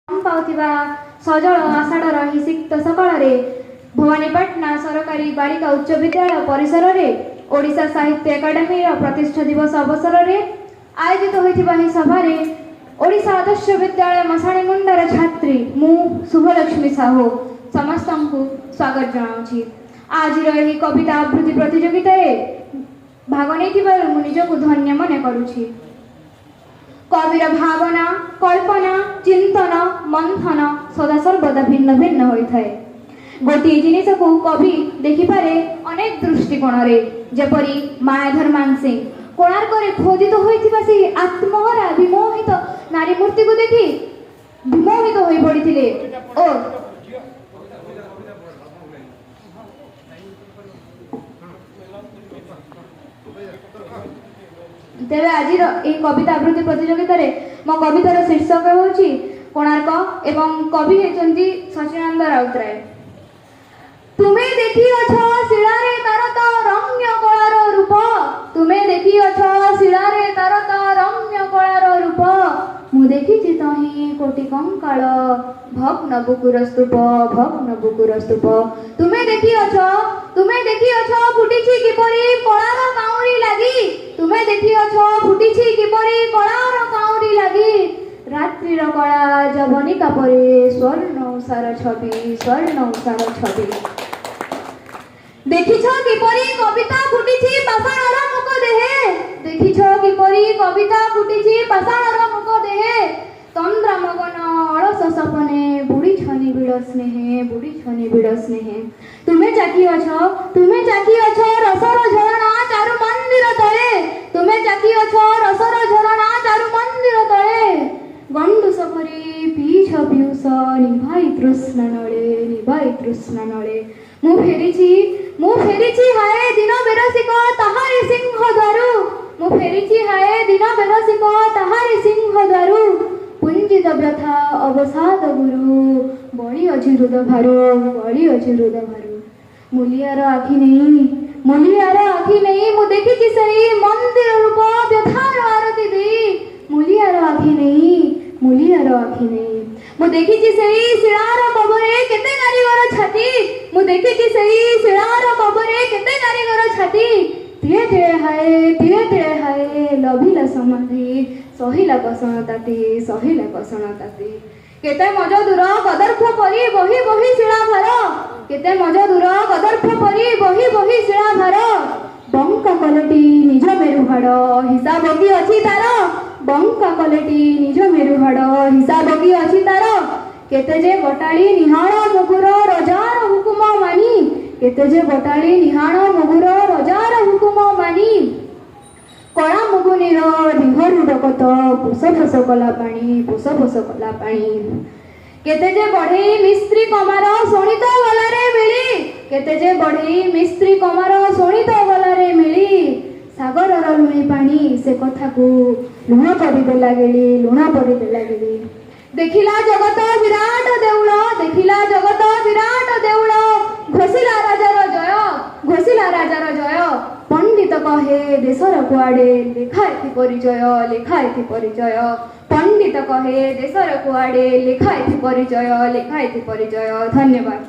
ପାଉଥିବା ସଜଳ ଆଷାଢ଼ର ଏହି ସିକ୍ତ ସକାଳରେ ଭବାନୀପାଟଣା ସରକାରୀ ବାଳିକା ଉଚ୍ଚ ବିଦ୍ୟାଳୟ ପରିସରରେ ଓଡ଼ିଶା ସାହିତ୍ୟ ଏକାଡେମୀର ପ୍ରତିଷ୍ଠା ଦିବସ ଅବସରରେ ଆୟୋଜିତ ହୋଇଥିବା ଏହି ସଭାରେ ଓଡ଼ିଶା ଆଦର୍ଶ ବିଦ୍ୟାଳୟ ମଶାଣିମୁଣ୍ଡାର ଛାତ୍ରୀ ମୁଁ ଶୁଭଲକ୍ଷ୍ମୀ ସାହୁ ସମସ୍ତଙ୍କୁ ସ୍ୱାଗତ ଜଣାଉଛି। ଆଜିର ଏହି କବିତା ଆବୃତ୍ତି ପ୍ରତିଯୋଗିତାରେ ଭାଗ ନେଇଥିବାରୁ ମୁଁ ନିଜକୁ ଧନ୍ୟ ମନେ କରୁଛି। कविर भावना कल्पना चिंतन मंथन सदा सर्वदा भिन्न भिन्न होता है। गोटे जिनिस को कवि देखिपारे अनेक दृष्टिकोण रे जेपरी मायाधर मानसिंह कोणार्क रे खोदित होइथिबा से आत्महरा विमोहित नारी मूर्ति को देखि विमोहित होई पड़िथिले ओ तेरे आज कविता आवृत्ति प्रतियोगिता मो कवितार शीर्षक होची कोणार्क एवं कवि हेचंती सचिनानंद राउतराय। तुम्हें देखी अछ शिलारे तार तो रम्य कलार रूप, तुम्हें देखी अछ शिलारे तार तो रम्य कलार रूप, मु देखिछि तही कोटि कंकाल भग्न बुकुर स्तूप, भग्न बुकुर स्तूप। तुम्हें देखी अछ फुटिछि किपरि कलार काउरी लागि, तुम्हें देखी अछ फुटिछि किपरि कलार काउरी लागि, रात्रिर कला जवनिका परे स्वर्ण उषार छवि, स्वर्ण उषार छवि। देखिछ किपरि कविता फुटिछि पाषाणर मुख देहे, देखिछ किपरि कविता फुटिछि पाषाणर मुख देहे, तंद्रा मगन अलस सपने बुढ़ी छनी बिड़ स्नेहे, बुढ़ी छनी बिड़ स्नेहे। तुम्हें चाखी अछ रसर झरणा चारु मंदिर तले, तुम्हें चाखी अछ रसर झरणा चारु मंदिर तले, गंडू सफरी पीछ पियूष निभाई तृष्णा नळे, निभाई तृष्णा नळे। मु फेरिछि हाय दिन बेरसिक ताहारी सिंह द्वारु, मु फेरिछि हाय दिन बेरसिक ताहारी सिंह द्वारु, पुंजित व्यथा अवसाद गुरु बड़ी अछि हृद भारू, बड़ी अछि हृद भारू। मुलियार आखि नहीं मु देखिछि सेई मंदिर रूप व्यथार आरती देई, मुलियार आखि नहीं मु देखिछि सेई शिलार कबरे केते कारीगर छाती, मु देखिछि सेई शिलार कबरे केते कारीगर छाती, तिळे तिळे हाय लभिला समाधि सहिला कषण ताती, सहिला कषण ताती। केते मज दूर कदर्फ परी बही बही शिला भार, केते मज दूर कदर्फ परी बही बही शिला भार, बंका कलेटी निज मेरुहाड़ हिसाब की अछि तार, बंका कलेटी निज मेरुहाड़ हिसाब की अछि तार, केते जे बटाली निहाळ मुगुर रजार हुकुम मानी, केते जे बटाली निहाळ मुगुर रजार हुकुम मानी, कला मुगुनीर निहरु डकत पोष पोष कला पानी, पोष पोष कला पानी। केते जे बढ़ई मिस्त्री कमार शोणित गलारे मिली, केते जे बढ़ई मिस्त्री कमार शोणित गलारे मिली, सागरर लुणी पानी से कथा को लुण परि देला गिली, लुण परि देला गिली। देखिला जगत विराट देउळ, देखिला जगत विराट देउळ, घोषिला राजार जय, घोषिला राजार जय, पंडित कहे देशर कुआडे लेखा एथि परिचय, लेखा एथि परिचय, पंडित कहे देशर कुआडे लेखा एथि परिचय, लेखा एथि परिचय। धन्यवाद।